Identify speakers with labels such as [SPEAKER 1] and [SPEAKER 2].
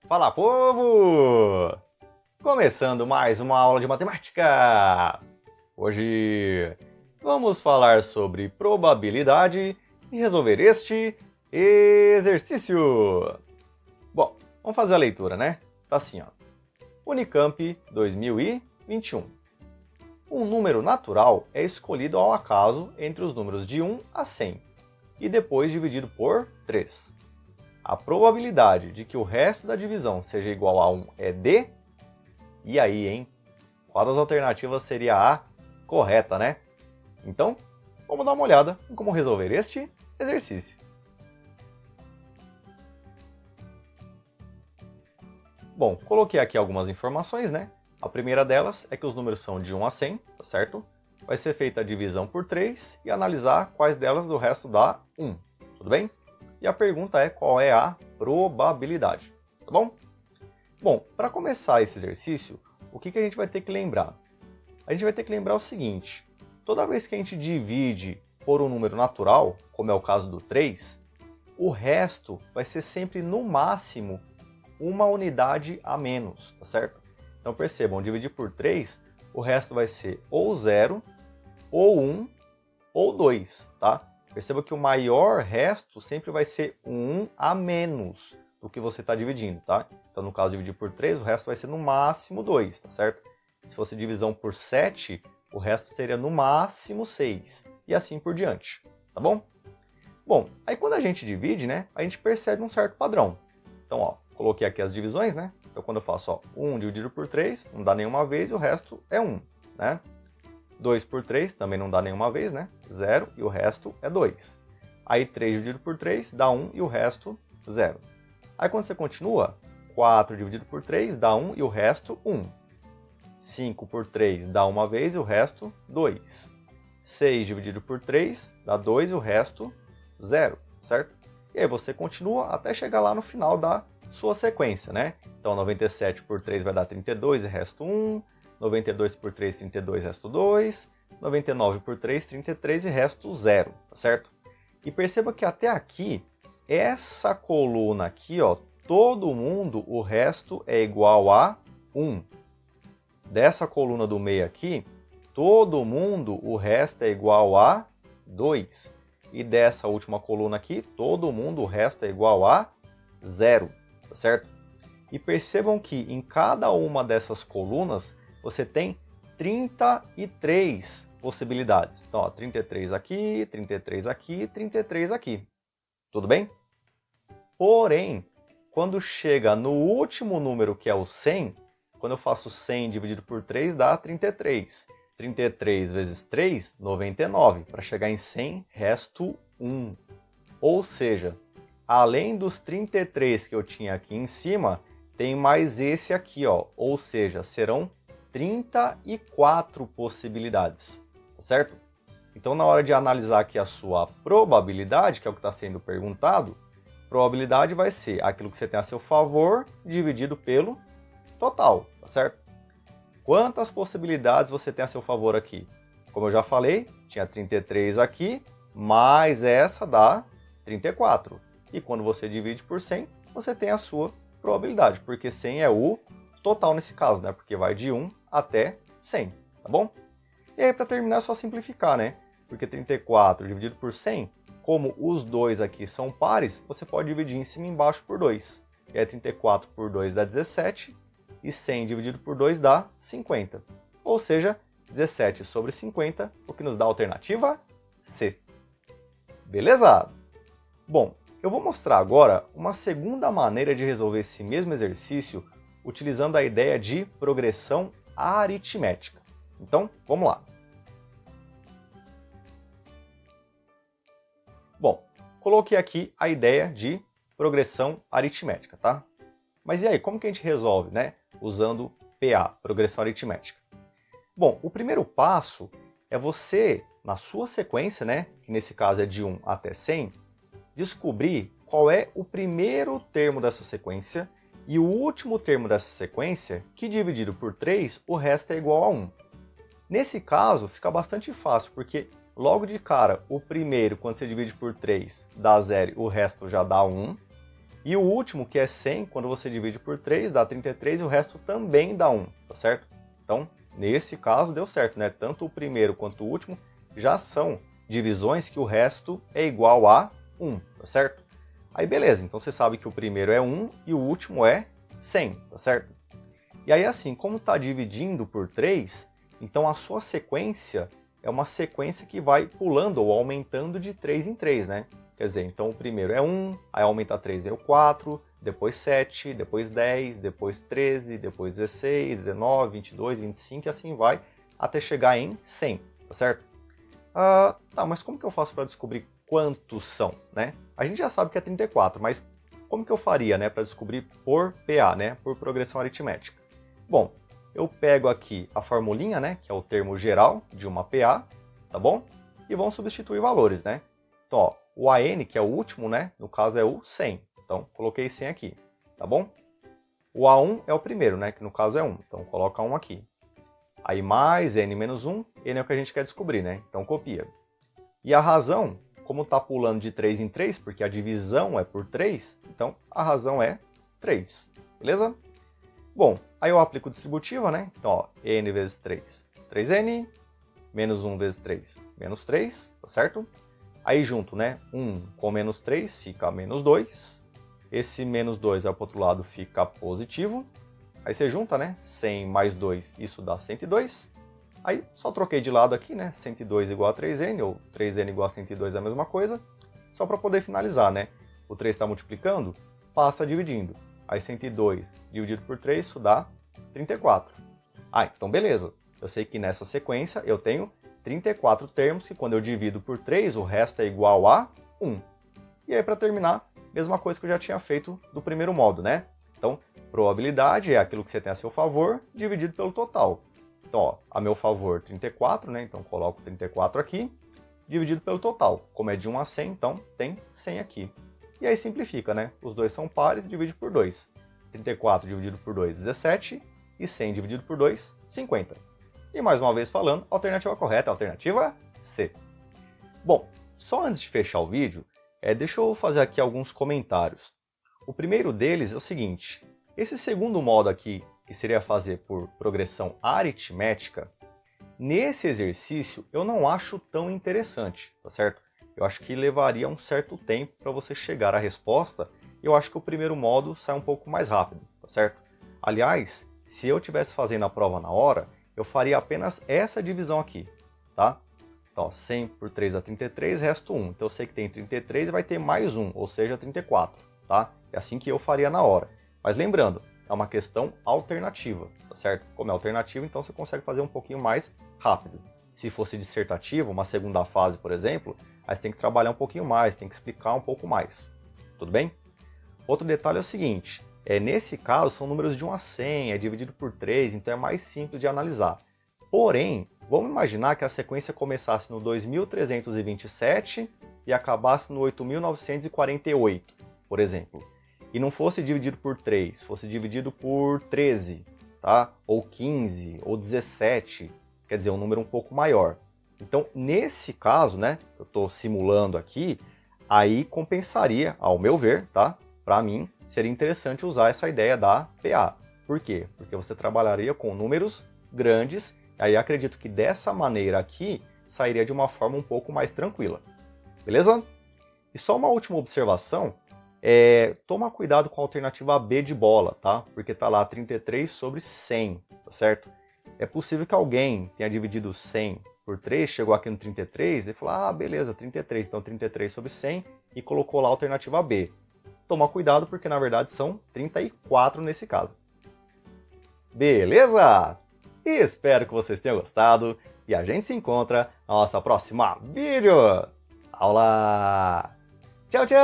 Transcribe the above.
[SPEAKER 1] Fala, povo! Começando mais uma aula de matemática! Hoje vamos falar sobre probabilidade e resolver este exercício. Bom, vamos fazer a leitura, né? Tá assim, ó. Unicamp 2021. Um número natural é escolhido ao acaso entre os números de 1 a 100 e depois dividido por 3. A probabilidade de que o resto da divisão seja igual a 1 é de... E aí, hein? Qual das alternativas seria a correta, né? Então, vamos dar uma olhada em como resolver este exercício. Bom, coloquei aqui algumas informações, né? A primeira delas é que os números são de 1 a 100, tá certo? Vai ser feita a divisão por 3 e analisar quais delas do resto dá 1, tudo bem? E a pergunta é qual é a probabilidade, tá bom? Bom, para começar esse exercício, o que a gente vai ter que lembrar? A gente vai ter que lembrar o seguinte: toda vez que a gente divide por um número natural, como é o caso do 3, o resto vai ser sempre no máximo uma unidade a menos, tá certo? Então percebam, dividir por 3, o resto vai ser ou 0, ou 1, ou 2, tá? Perceba que o maior resto sempre vai ser um 1 a menos do que você está dividindo, tá? Então, no caso de dividir por 3, o resto vai ser no máximo 2, tá certo? Se fosse divisão por 7, o resto seria no máximo 6, e assim por diante, tá bom? Bom, aí quando a gente divide, né, a gente percebe um certo padrão. Então, ó, coloquei aqui as divisões, né? Então, quando eu faço, ó, 1 dividido por 3, não dá nenhuma vez e o resto é 1, né? 2 por 3 também não dá nenhuma vez, né? 0 e o resto é 2. Aí 3 dividido por 3 dá 1 e o resto 0. Aí quando você continua, 4 dividido por 3 dá 1 e o resto 1. 5 por 3 dá uma vez e o resto 2. 6 dividido por 3 dá 2 e o resto 0, certo? E aí você continua até chegar lá no final da sua sequência, né? Então 97 por 3 vai dar 32 e resto 1. 92 por 3, 32, resto 2. 99 por 3, 33 e resto 0, tá certo? E perceba que até aqui, essa coluna aqui, ó, todo mundo, o resto é igual a 1. Dessa coluna do meio aqui, todo mundo, o resto é igual a 2. E dessa última coluna aqui, todo mundo, o resto é igual a 0, tá certo? E percebam que em cada uma dessas colunas, você tem 33 possibilidades. Então, ó, 33 aqui, 33 aqui, 33 aqui. Tudo bem? Porém, quando chega no último número, que é o 100, quando eu faço 100 dividido por 3, dá 33. 33 vezes 3, 99. Para chegar em 100, resto 1. Ou seja, além dos 33 que eu tinha aqui em cima, tem mais esse aqui, ó. Ou seja, serão 34 possibilidades, tá certo? Então, na hora de analisar aqui a sua probabilidade, que é o que está sendo perguntado, probabilidade vai ser aquilo que você tem a seu favor dividido pelo total, tá certo? Quantas possibilidades você tem a seu favor aqui? Como eu já falei, tinha 33 aqui, mais essa dá 34. E quando você divide por 100, você tem a sua probabilidade, porque 100 é o total nesse caso, né? Porque vai de 1 até 100, tá bom? E aí, para terminar, é só simplificar, né? Porque 34 dividido por 100, como os dois aqui são pares, você pode dividir em cima e embaixo por 2. E aí 34 por 2 dá 17, e 100 dividido por 2 dá 50. Ou seja, 17 sobre 50, o que nos dá a alternativa C. Beleza? Bom, eu vou mostrar agora uma segunda maneira de resolver esse mesmo exercício utilizando a ideia de progressão aritmética. Então, vamos lá. Bom, coloquei aqui a ideia de progressão aritmética, tá? Mas e aí, como que a gente resolve, né? Usando PA, progressão aritmética. Bom, o primeiro passo é você, na sua sequência, né? Que nesse caso é de 1 até 100, descobrir qual é o primeiro termo dessa sequência e o último termo dessa sequência, que dividido por 3, o resto é igual a 1. Nesse caso, fica bastante fácil, porque logo de cara, o primeiro, quando você divide por 3, dá 0, o resto já dá 1. E o último, que é 100, quando você divide por 3, dá 33 e o resto também dá 1, tá certo? Então, nesse caso, deu certo, né? Tanto o primeiro quanto o último já são divisões que o resto é igual a 1, tá certo? Aí beleza, então você sabe que o primeiro é 1 e o último é 100, tá certo? E aí assim, como está dividindo por 3, então a sua sequência é uma sequência que vai pulando ou aumentando de 3 em 3, né? Quer dizer, então o primeiro é 1, aí aumenta 3 é o 4, depois 7, depois 10, depois 13, depois 16, 19, 22, 25 e assim vai até chegar em 100, tá certo? Tá, mas como que eu faço para descobrir quantos são, né? A gente já sabe que é 34, mas como que eu faria, né, para descobrir por PA, né, por progressão aritmética? Bom, eu pego aqui a formulinha, né, que é o termo geral de uma PA, tá bom? E vamos substituir valores, né? Então, ó, o AN, que é o último, né, no caso é o 100. Então, coloquei 100 aqui, tá bom? O A1 é o primeiro, né, que no caso é 1. Então, coloca 1 aqui. Aí mais N menos 1, N é o que a gente quer descobrir, né? Então, copia. E a razão, como está pulando de 3 em 3, porque a divisão é por 3, então a razão é 3, beleza? Bom, aí eu aplico distributiva, né? Então, ó, N vezes 3, 3N, menos 1 vezes 3, menos 3, tá certo? Aí junto, né? 1 com menos 3 fica menos 2. Esse menos 2 vai para o outro lado, fica positivo. Aí você junta, né? 100 mais 2, isso dá 102. Aí só troquei de lado aqui, né? 102 igual a 3N, ou 3N igual a 102 é a mesma coisa. Só para poder finalizar, né? O 3 está multiplicando, passa dividindo. Aí 102 dividido por 3, isso dá 34. Então beleza. Eu sei que nessa sequência eu tenho 34 termos, que quando eu divido por 3, o resto é igual a 1. E aí para terminar, mesma coisa que eu já tinha feito do primeiro modo, né? Então, probabilidade é aquilo que você tem a seu favor, dividido pelo total. Então, ó, a meu favor 34, né? Então coloco 34 aqui, dividido pelo total. Como é de 1 a 100, então tem 100 aqui. E aí simplifica, né? Os dois são pares, divide por 2. 34 dividido por 2, 17. E 100 dividido por 2, 50. E mais uma vez falando, a alternativa correta é a alternativa C. Bom, só antes de fechar o vídeo, deixa eu fazer aqui alguns comentários. O primeiro deles é o seguinte: esse segundo modo aqui, que seria fazer por progressão aritmética, nesse exercício eu não acho tão interessante, tá certo? Eu acho que levaria um certo tempo para você chegar à resposta, e eu acho que o primeiro modo sai um pouco mais rápido, tá certo? Aliás, se eu estivesse fazendo a prova na hora, eu faria apenas essa divisão aqui, tá? Então, 100 por 3 dá 33, resto 1. Então eu sei que tem 33 e vai ter mais 1, ou seja, 34, tá? É assim que eu faria na hora. Mas lembrando, é uma questão alternativa, tá certo? Como é alternativa, então você consegue fazer um pouquinho mais rápido. Se fosse dissertativo, uma segunda fase, por exemplo, aí você tem que trabalhar um pouquinho mais, tem que explicar um pouco mais. Tudo bem? Outro detalhe é o seguinte, nesse caso são números de 1 a 100, é dividido por 3, então é mais simples de analisar. Porém, vamos imaginar que a sequência começasse no 2327 e acabasse no 8948, por exemplo. E não fosse dividido por 3, fosse dividido por 13, tá? Ou 15, ou 17, quer dizer, um número um pouco maior. Então, nesse caso, né, eu estou simulando aqui, aí compensaria, ao meu ver, tá? Para mim, seria interessante usar essa ideia da PA. Por quê? Porque você trabalharia com números grandes, aí acredito que dessa maneira aqui, sairia de uma forma um pouco mais tranquila. Beleza? E só uma última observação, toma cuidado com a alternativa B de bola, tá? Porque tá lá 33 sobre 100, tá certo? É possível que alguém tenha dividido 100 por 3, chegou aqui no 33 e falou, beleza, 33, então 33 sobre 100 e colocou lá a alternativa B. Toma cuidado porque na verdade são 34 nesse caso. Beleza? E espero que vocês tenham gostado e a gente se encontra na nossa próxima vídeo aula. Tchau, tchau!